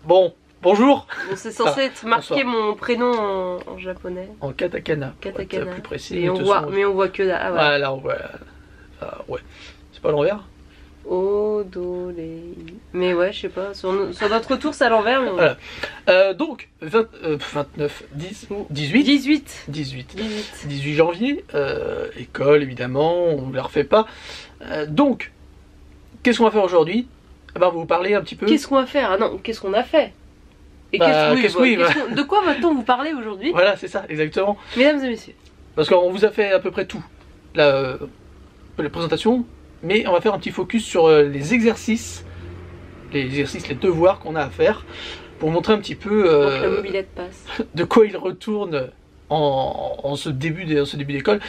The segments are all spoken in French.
Bon, bonjour. Bon, c'est censé être marqué mon prénom en japonais. En katakana. Katakana. Plus précis. Et mais on voit que là. Ah, voilà. Là, on voit. Ah, ouais. C'est pas à l'envers. Odolei. Mais ouais, je sais pas. Sur notre tour, c'est à l'envers. Mais voilà. Donc, 29, 18 janvier. École, évidemment. On ne la refait pas. Donc, qu'est-ce qu'on va faire aujourd'hui? On va vous parler un petit peu. Qu'est-ce qu'on va faire? Ah non, qu'est-ce qu'on a fait? Et de quoi va-t-on vous parler aujourd'hui? Voilà, c'est ça, exactement. Mesdames et messieurs. Parce qu'on vous a fait à peu près tout. La présentation. Mais on va faire un petit focus sur les exercices. Les devoirs qu'on a à faire. Pour montrer un petit peu la mobilette passe. De quoi il retourne en ce début d'école.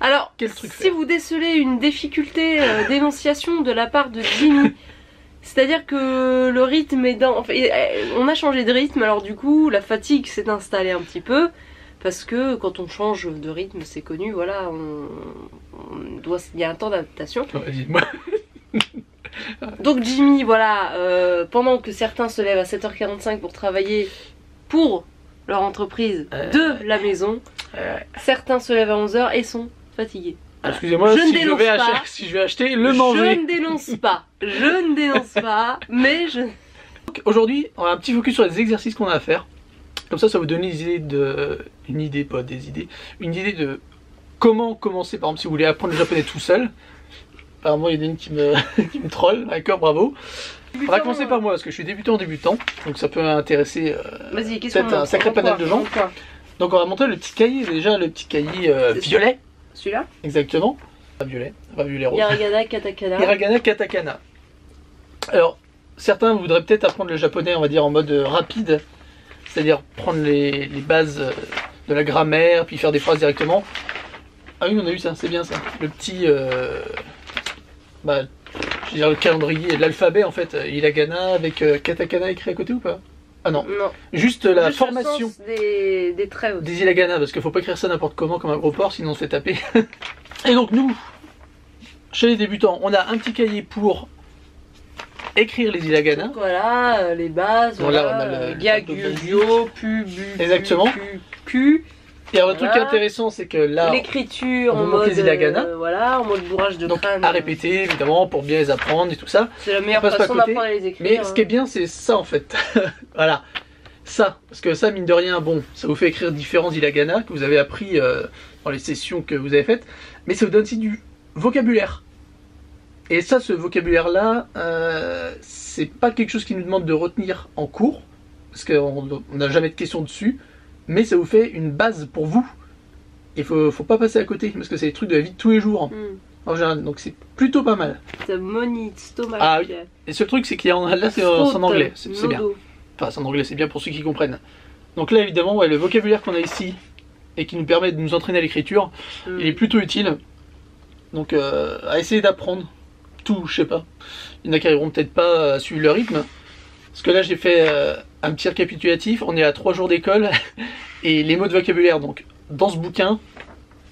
Alors, si vous décelez une difficulté d'énonciation de la part de Jimmy, c'est-à-dire que le rythme est dans... Enfin, on a changé de rythme, alors du coup, la fatigue s'est installée un petit peu. Parce que quand on change de rythme, c'est connu, voilà, il y a un temps d'adaptation. Donc Jimmy, voilà, pendant que certains se lèvent à 7h45 pour travailler pour leur entreprise de la maison, certains se lèvent à 11h et sont fatigués. Excusez-moi, si je vais acheter le manger. Je ne dénonce pas, mais je... Aujourd'hui, on a un petit focus sur les exercices qu'on a à faire. Comme ça vous donne une idée de comment commencer. Par exemple, si vous voulez apprendre le japonais tout seul. Apparemment, il y en a une qui me troll. D'accord, bravo. On va commencer par moi parce que je suis débutant. Donc ça peut intéresser peut-être un sacré panel de gens. Donc on va montrer le petit cahier. Déjà, le petit cahier violet. Celui-là? Exactement. Pas violet rose. Hiragana, katakana. Alors, certains voudraient peut-être apprendre le japonais, on va dire, en mode rapide. C'est-à-dire prendre les bases de la grammaire, puis faire des phrases directement. Ah oui, on a eu ça, c'est bien ça. Le petit... je veux dire le calendrier, l'alphabet en fait. Hiragana avec katakana écrit à côté ou pas? Ah non. Non. Juste la formation. Le sens des traits aussi. Des hiragana, parce qu'il faut pas écrire ça n'importe comment comme un gros porc, sinon on se fait taper. Et donc nous, chez les débutants, on a un petit cahier pour... écrire les hiragana. Donc voilà, les bases, voilà, gagugyo, pu, bu, exactement. Q. Et alors, le truc intéressant, c'est que là, l'écriture en mode les hiragana. Voilà, en mode bourrage de crâne. À répéter, évidemment, pour bien les apprendre et tout ça. C'est la meilleure façon d'apprendre à les écrire. Mais ce qui est bien, c'est ça en fait. Voilà. Ça, parce que ça, mine de rien, bon, ça vous fait écrire différents hiragana que vous avez appris dans les sessions que vous avez faites. Mais ça vous donne aussi du vocabulaire. Et ça, ce vocabulaire-là, c'est pas quelque chose qui nous demande de retenir en cours, parce qu'on n'a jamais de questions dessus, mais ça vous fait une base pour vous. Il faut pas passer à côté, parce que c'est des trucs de la vie de tous les jours. En général, donc c'est plutôt pas mal. Ça monite, stomac. Ah oui. Et le seul truc, c'est qu'il y a là, c'est en anglais, c'est bien. Enfin, c'est en anglais, c'est bien pour ceux qui comprennent. Donc là, évidemment, ouais, le vocabulaire qu'on a ici, et qui nous permet de nous entraîner à l'écriture, il est plutôt utile. Donc, à essayer d'apprendre. Tout, je sais pas. Il y en a qui n'arriveront peut-être pas à suivre le rythme. Parce que là, j'ai fait un petit récapitulatif. On est à 3 jours d'école. Et les mots de vocabulaire, donc, dans ce bouquin,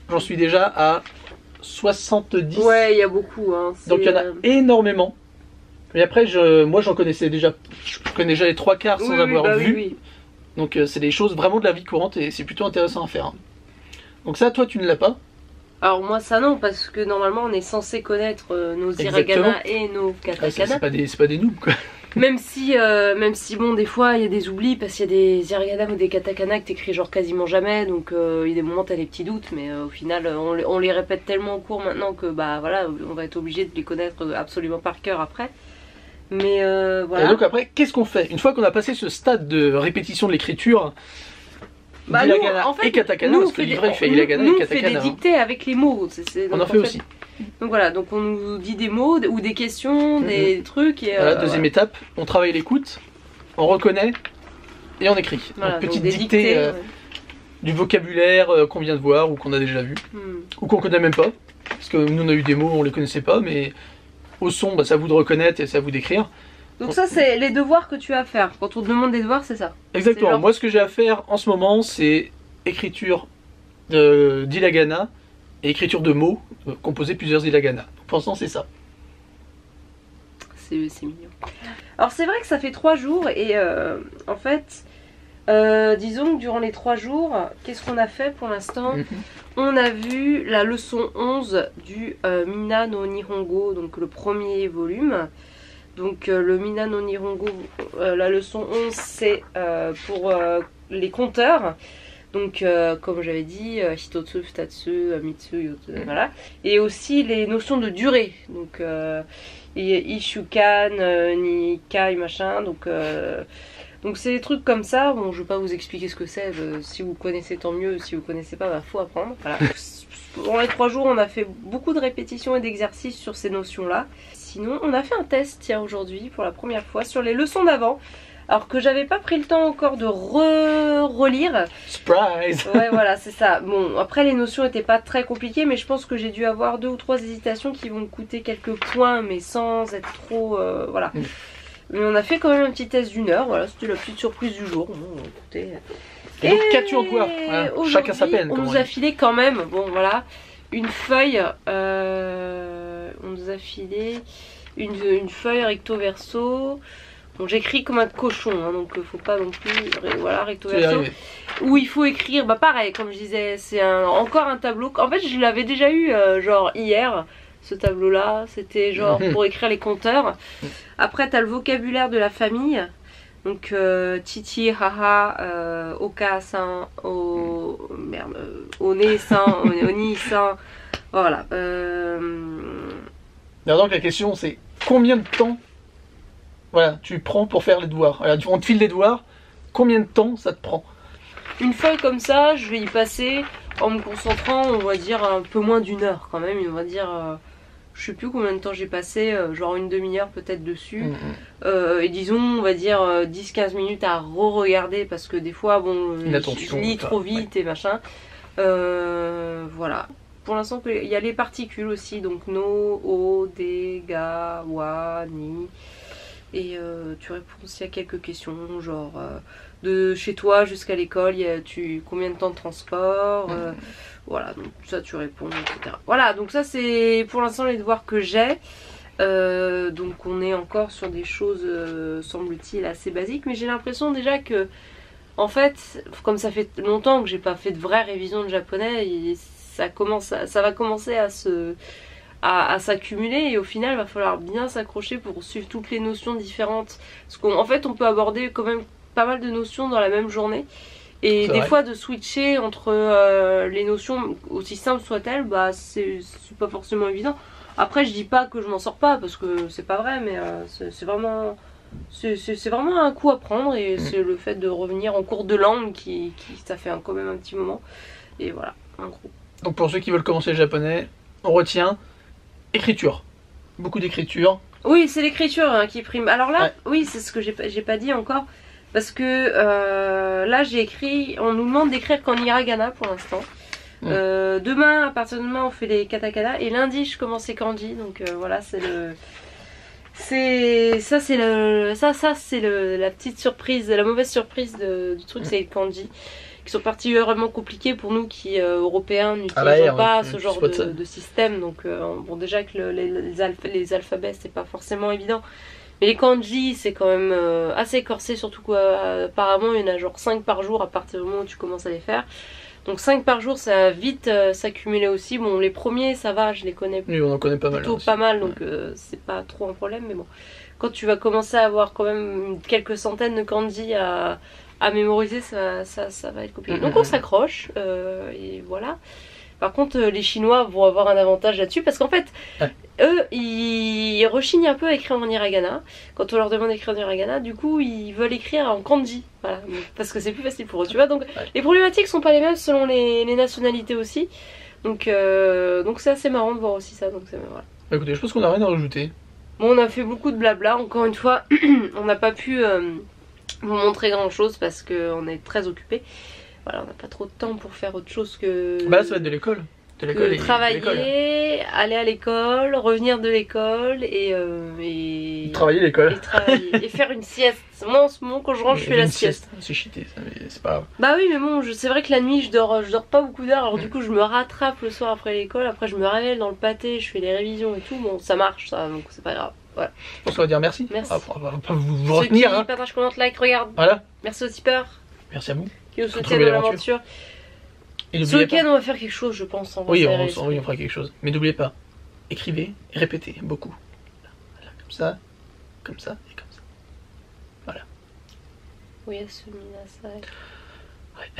j'en suis déjà à 70. Ouais, il y a beaucoup. Hein. Donc, il y en a énormément. Mais après, moi, j'en connaissais déjà. Je connais déjà les 3/4 sans avoir vu. Oui. Donc, c'est des choses vraiment de la vie courante. Et c'est plutôt intéressant à faire. Donc ça, toi, tu ne l'as pas. Alors moi ça non, parce que normalement on est censé connaître nos hiragana et nos katakana. C'est pas des noobs quoi. Même si bon des fois il y a des oublis, parce qu'il y a des hiragana ou des katakana que t'écris genre quasiment jamais, donc il y a des moments t'as des petits doutes, mais au final on les répète tellement au cours maintenant que bah voilà, on va être obligé de les connaître absolument par cœur après. Mais voilà. Et donc après, qu'est-ce qu'on fait? Une fois qu'on a passé ce stade de répétition de l'écriture, hiragana et katakana, parce que le livret il fait hiragana et katakana. Nous on fait des dictées avec les mots. On en fait aussi. Donc voilà, donc on nous dit des mots ou des questions, des trucs. Et, voilà, deuxième étape, on travaille l'écoute, on reconnaît et on écrit. Voilà, donc petite dictée du vocabulaire qu'on vient de voir ou qu'on a déjà vu, ou qu'on connaît même pas. Parce que nous on a eu des mots, on les connaissait pas, mais au son, bah, c'est à vous de reconnaître et c'est à vous d'écrire. Donc ça c'est les devoirs que tu as à faire. Quand on te demande des devoirs, c'est ça. Exactement. Genre... Moi ce que j'ai à faire en ce moment, c'est écriture d'hiragana et écriture de mots, composer plusieurs hiragana. Pour l'instant c'est ça. C'est mignon. Alors c'est vrai que ça fait 3 jours et en fait, disons que durant les 3 jours, qu'est-ce qu'on a fait pour l'instant? On a vu la leçon 11 du Mina no Nihongo, donc le premier volume. Donc le Mina no Nihongo, la leçon 11 c'est pour les compteurs. Donc comme j'avais dit, Hitotsu, Futatsu, Mitsu, Yotsu, voilà. Et aussi les notions de durée. Donc Ishukan, Nikai, machin. Donc c'est des trucs comme ça. Bon, je vais pas vous expliquer ce que c'est. Si vous connaissez tant mieux. Si vous connaissez pas, bah, faut apprendre. Voilà. Pendant les 3 jours, on a fait beaucoup de répétitions et d'exercices sur ces notions-là. Sinon, on a fait un test, tiens, aujourd'hui, pour la première fois, sur les leçons d'avant. Alors que j'avais pas pris le temps encore de relire. Surprise. Ouais, voilà, c'est ça. Bon, après les notions étaient pas très compliquées, mais je pense que j'ai dû avoir 2 ou 3 hésitations qui vont me coûter quelques points, mais sans être trop... voilà. Mais on a fait quand même un petit test d'1 heure, voilà, c'était la petite surprise du jour. Bon, écoutez... Et donc, qu'as-tu en quoi? Voilà, chacun sa peine. On nous a filé quand même, bon voilà, une feuille, on nous a filé une feuille recto verso. Bon, j'écris comme un cochon, hein, donc faut pas non plus, voilà, recto verso. Où il faut écrire, bah pareil, comme je disais, c'est encore un tableau. En fait, je l'avais déjà eu, genre hier, ce tableau-là. C'était genre pour écrire les compteurs. Après, t'as le vocabulaire de la famille. Donc, Chichi, Haha, Oka-san, One-san, Oni-san. Voilà. Donc, la question, c'est combien de temps voilà, tu prends pour faire les devoirs. Alors, on te file les devoirs, combien de temps ça te prend? Une feuille comme ça, je vais y passer en me concentrant, on va dire un peu moins d'1 heure quand même. On va dire, je sais plus combien de temps j'ai passé, genre une demi-heure peut-être dessus. Et disons, on va dire 10-15 minutes à re-regarder parce que des fois, bon, je lis trop vite et machin. Voilà. Pour l'instant, il y a les particules aussi, donc no, o, de, ga, wa, ni. Et tu réponds s'il y a quelques questions, genre de chez toi jusqu'à l'école, combien de temps de transport, voilà, donc ça tu réponds, etc. Voilà, donc ça c'est pour l'instant les devoirs que j'ai. Donc on est encore sur des choses, semble-t-il, assez basiques, mais j'ai l'impression déjà que, en fait, comme ça fait longtemps que j'ai pas fait de vraie révision de japonais, ça va commencer à s'accumuler et au final il va falloir bien s'accrocher pour suivre toutes les notions différentes parce qu'en fait on peut aborder quand même pas mal de notions dans la même journée et des fois de switcher entre les notions aussi simples soient-elles, bah c'est pas forcément évident. Après je dis pas que je m'en sors pas parce que c'est pas vrai, mais c'est vraiment un coup à prendre et c'est le fait de revenir en cours de langue qui ça fait quand même un petit moment et voilà, en gros. Donc pour ceux qui veulent commencer le japonais, on retient écriture, beaucoup d'écriture. Oui, c'est l'écriture hein, qui prime. Alors là, oui, c'est ce que j'ai pas dit encore. Parce que là, j'ai écrit. On nous demande d'écrire qu'en hiragana pour l'instant. Demain, à partir de demain, on fait les katakana. Et lundi, je commence les kanji. Donc voilà, c'est le. Ça, c'est la petite surprise, la mauvaise surprise du truc, c'est les kanji. Qui sont particulièrement compliqués pour nous qui Européens n'utilisons pas ce genre de système. Donc bon, déjà que les alphabets c'est pas forcément évident, mais les kanji c'est quand même assez corsé, surtout apparemment il y en a genre 5 par jour à partir du moment où tu commences à les faire. Donc 5 par jour ça va vite s'accumuler aussi. Bon, les premiers ça va, je les connais on en connaît pas mal, plutôt pas mal, donc c'est pas trop un problème. Mais bon, quand tu vas commencer à avoir quand même quelques centaines de kanji à mémoriser, ça va être compliqué. Donc on s'accroche et voilà. Par contre les Chinois vont avoir un avantage là-dessus parce qu'en fait eux ils rechignent un peu à écrire en hiragana. Quand on leur demande d'écrire en hiragana, du coup ils veulent écrire en kanji, voilà, parce que c'est plus facile pour eux, tu vois. Donc les problématiques sont pas les mêmes selon les nationalités aussi. Donc c'est assez marrant de voir aussi ça. Donc voilà. Écoutez, je pense qu'on a rien à rajouter. Bon, on a fait beaucoup de blabla, encore une fois. On n'a pas pu vous montrer grand chose parce qu'on est très occupé. Voilà, on n'a pas trop de temps pour faire autre chose que. Bah, ça va être de l'école. Travailler, aller à l'école, revenir de l'école et travailler l'école. Et faire une sieste. Moi en ce moment quand je rentre je fais la sieste. C'est cheaté ça, mais c'est pas grave. Bah oui, mais bon, c'est vrai que la nuit je dors pas beaucoup d'heures, alors du coup je me rattrape le soir après l'école, après je me réveille dans le pâté, je fais les révisions et tout, bon ça marche ça, donc c'est pas grave. Voilà. Je pense qu'on va dire merci. Merci. On va pas vous retenir. Ceux qui partagent, commentent, like, regardent. Voilà. Merci aux tipeurs. Merci à vous. Qui nous soutiennent dans l'aventure. Ce week-end, on va faire quelque chose, je pense. Oui, on fera quelque chose. Mais n'oubliez pas, écrivez et répétez beaucoup. Voilà, comme ça et comme ça. Voilà. Oui, à ce minasai. Ouais.